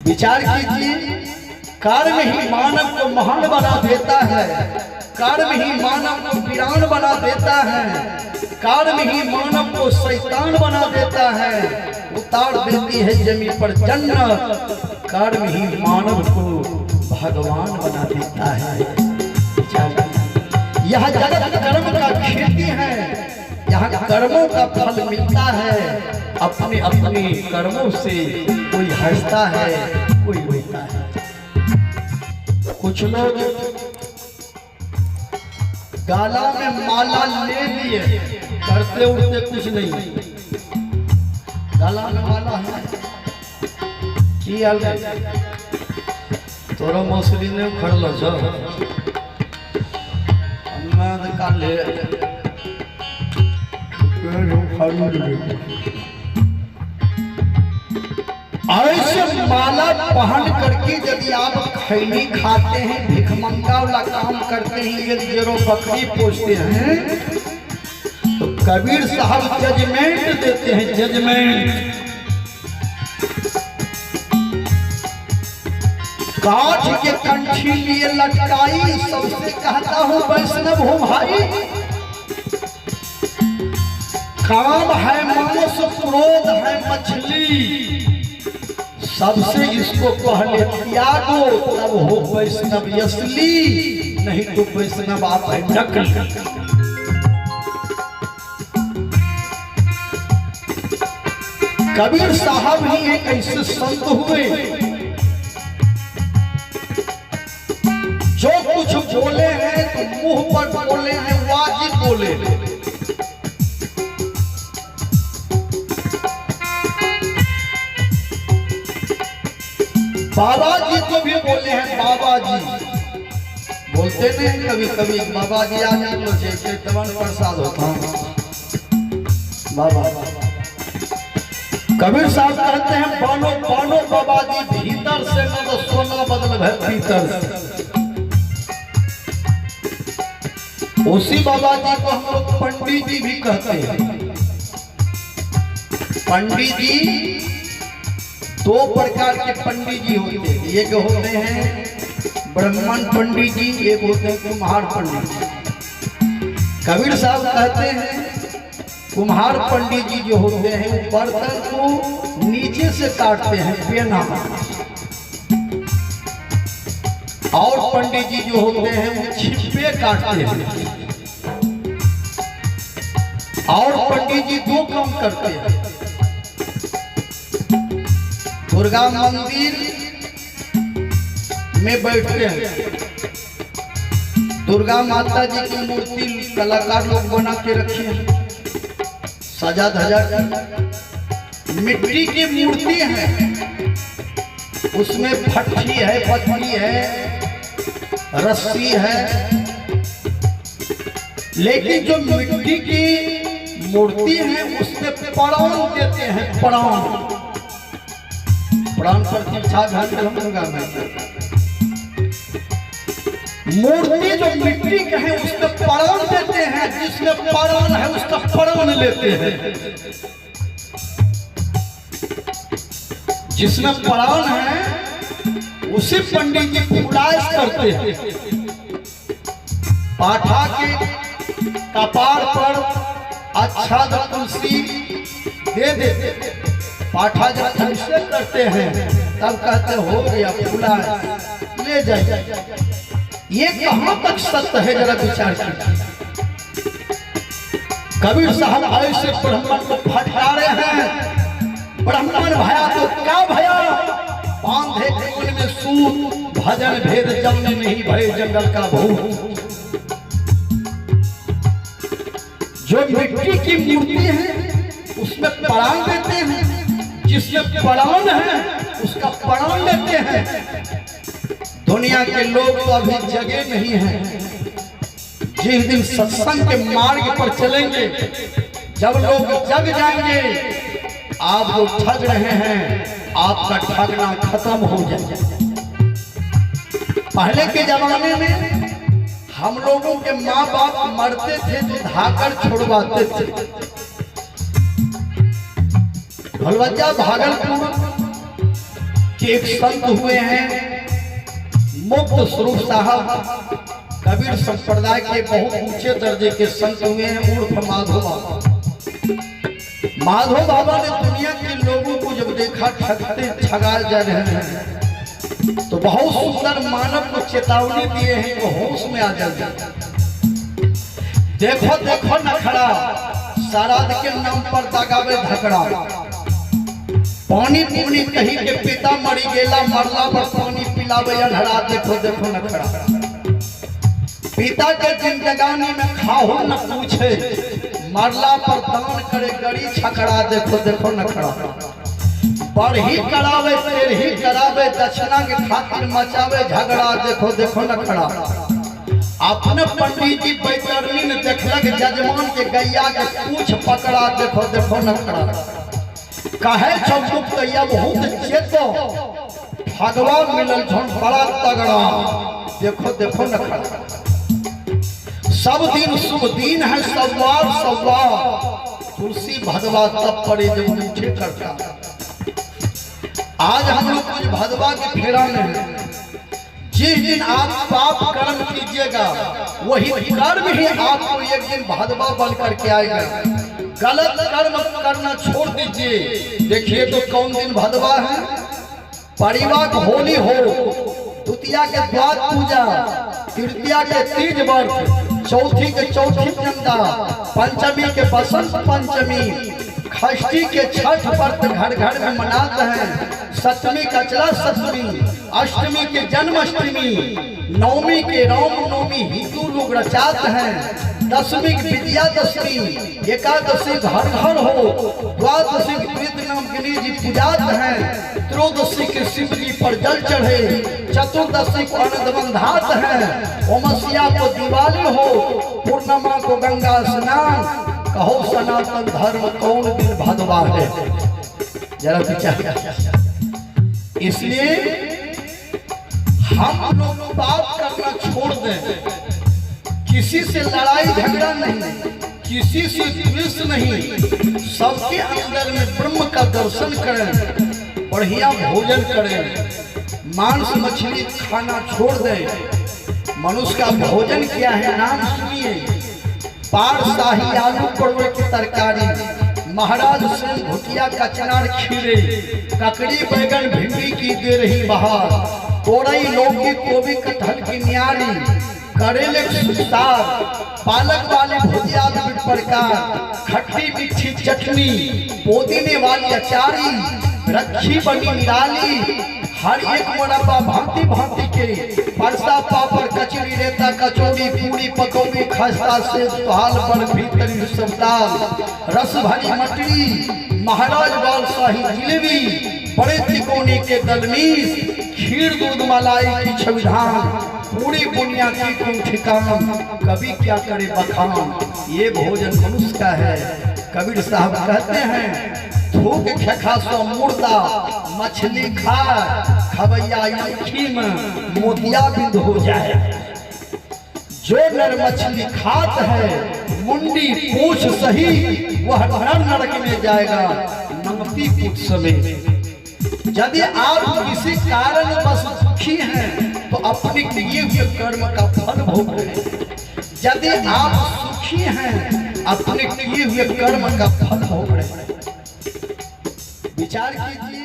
विचार कीजिए, कर्म ही मानव को महान बना देता है, कर्म ही मानव को वीरान बना देता है, कर्म ही मानव को शैतान बना देता है, उतार देती है जमीन पर जन्नत, कर्म ही मानव को भगवान बना देता है। यह जगत कर्म का खेती है, यहाँ कर्मों का फल मिलता है, अपने अपने कर्मों से कोई हंसता है, कोई रोता है। कुछ लोग गाला में माला ले लिए, करते उड़ते कुछ नहीं, गाला में माला है की हाल तोरा मौसरी ने खड़ल छ काले ऐसे माला पहन करके यदि आप खैनी खाते हैं, भिखमंगा वाला काम करते हैं, यदि जेरो बकरी पोसते हैं, तो कबीर साहब जजमेंट देते हैं, जजमेंट। काठ के कंठी लिए लटकाई, सबसे कहता हूं वैष्णव हो भाई, काम है मांस, क्रोध है मछली, सबसे इसको पहले त्यागो, तब हो वैष्णव असली, नहीं तो वैष्णव आप है नकली। कबीर साहब ही एक ऐसे संत हुए जो कुछ बोले हैं तो मुंह पर बोले हैं, वाजिब बोले। बाबा जी को भी बोले हैं, बाबा जी बोलते नहीं, कभी कभी बाबा जी आ जाए तो जैसे तवन प्रसाद होता बाबा। कबीर साहब कहते हैं, बानो बानो बाबा जी भीतर से न तो सोना बदल है भीतर से। उसी बाबा जी को हम लोग पंडित जी भी कहते हैं। पंडित जी दो प्रकार के पंडित जी होते हैं, एक होते हैं ब्राह्मण पंडित जी, एक होते हैं कुम्हार पंडित जी। कबीर साहब कहते हैं कुम्हार पंडित जी जो होते हैं वो बर्तन को नीचे से काटते हैं पेना, और पंडित जी जो होते हैं वो छिपे काटते हैं। और पंडित जी दो काम करते हैं, दुर्गा मंदिर में बैठते हैं, दुर्गा माता जी की मूर्ति कलाकार लोग बना के रखे हैं, सजा धजा की मिट्टी की मूर्ति है, उसमें फट्टी है, पत्ती है, रस्सी है, लेकिन जो मिट्टी की मूर्ति है उसमें प्राण देते हैं, प्राण प्राण प्रतिष्ठा घर हम दुर्गा मूर्ति जो मिट्टी के है उसमें प्राण देते हैं, जिसमें प्राण है उसका प्राण लेते हैं, जिसमें प्राण है उसी पंडित जी फुलाइश करते हैं। पाठा के कपार पर अच्छा तुलसी दे देते, पाठा जब ऐसे करते हैं तब कहते हो गया फूला ले जाइए। ये कहां तक सत्य है, जरा विचार कीजिए। कबीर साहब ऐसे ब्राह्मण को फटकारे हैं, ब्राह्मण भया तो क्या भया, बांधे खून में सूत, भजन भेद जमने नहीं भय जंगल का भूत। जो मिट्टी की मूर्ति है उसमें प्राण देते हैं, जिसमें प्राण है उसका प्राण लेते हैं। दुनिया के लोग तो अभी जगे नहीं हैं, जिस दिन सत्संग के मार्ग पर चलेंगे, जब लोग जग जाएंगे, आप जो ठग रहे हैं आपका ठगना खत्म हो जाएगा। पहले के जमाने में हम लोगों के माँ बाप मरते थे तो धाकर छोड़वाते थे। भलवजा भागलपुर की कि एक संत हुए हैं मुक्त स्वरूप साहब, कबीर संप्रदाय के बहुत ऊंचे दर्जे के संत हुए हैं, उर्फ माधो बाबा। माधो बाबा ने दुनिया के लोगों को जब देखा ठगते ठगाए जा रहे हैं तो बहुत सुंदर मानव को चेतावनी दिए हैं कि होश में आ जाए। देखो देखो नखड़ा, श्राद्ध के नाम पर दगावे झगड़ा, पानी पूनी कहीं के पिता मरी गेला, मरला पर पानी पिलावे अनहरा। देखो देखो नखड़ा, पिता के जिंदगानी में खाओ न पूछे, मरला पर दान करे गड़ी छकड़ा। देखो देखो नखड़ा, बढ़ी करावे तेर ही करावे, दक्षिणा के खातिर मचावे झगड़ा। देखो देखो नखड़ा, अपने पंडित जी बैतरनी ने देखलक जजमान के गैया के पूछ पकड़ा। देखो देखो नखड़ा, कहे चौमुख तैया बहुत चेतो, भगवान मिलल झोन बड़ा तगड़ा। देखो देखो नखड़ा, सब दिन शुभ दिन है सवार सवार, तुलसी भदवा तब पड़े जब उठे करता। आज हम लोग कुछ भदवा के फेरा में हैं। जिस दिन आप पाप कर्म कीजिएगा वही कर्म ही आपको एक दिन भदवा बन करके आएगा। गलत कर्म करना छोड़ दीजिए। देखिए तो कौन दिन भदवा है? परिवार होली हो, द्वितीया के द्वार पूजा, तृतीया के तीज व्रत, चौथी के चौथी चंदा, पंचमी के बसंत पंचमी, षष्ठी के छठ व्रत घर घर में मनाते हैं, सप्तमी कचरा सप्तमी, अष्टमी के जन्माष्टमी, नवमी के रामनवमी हिंदू लोग रचाते हैं, दशमी की विजयादशमी, एकादशी घर घर हो, द्वादशी की प्रीत नाम गणेश जी पूजाते हैं, त्रयोदशी के शिव जी पर जल चढ़े, चतुर्दशी को आनंद बंधाते हैं, ओमसिया को दिवाली हो, पूर्णिमा को गंगा स्नान। कहो सनातन धर्म कौन दिन भदवा है? जरा विचार। इसलिए हम लोग बात करना छोड़ दें, किसी से लड़ाई झगड़ा नहीं, किसी से द्वेष नहीं, सबके अंदर में ब्रह्म का दर्शन करें, बढ़िया भोजन करें, मांस मछली खाना छोड़ दें। मनुष्य का भोजन क्या है नाम सुनिए, पार शाही आलू परवल की तरकारी, महाराज सिंह भुटिया का चनार खीरे, ककड़ी बैगन भिंडी की दे रही बहार, तोरई लौकी गोभी कटहल की न्यारी, करेले सुस्तार, पालक वाली भुजिया विविध प्रकार, खट्टी मीठी चटनी, पुदीने वाली अचारी, रखी बनी निराली, हर एक मुरब्बा भांति भांति के, परसा पापड़ कचरी रेता कचौड़ी पूरी पकौड़ी खस्ता से तोहाल बर्फी तरी सबदाल, रस भरी मटरी, महाराज बाल शाही जिलेबी, बड़े तिकोने के दलमीस, खीर दूध मलाई की छविधान, पूरी बुनिया की तुम ठिकान, कभी क्या करे बखान। ये भोजन मनुष्य का है। कबीर साहब कहते हैं थूक खेखा सो मुर्दा, मछली खा खबैया आँखी में मोतिया बिंद हो जाए। जो नर मछली खात है मुंडी पूछ सही, वह नरक में जाएगा नमती कुछ समय। यदि आप किसी कारण बस दुखी हैं तो अपने किए हुए कर्म का फल भोग रहे। यदि आप सुखी हैं अपने किए हुए कर्म का फल भोग रहे। विचार कीजिए।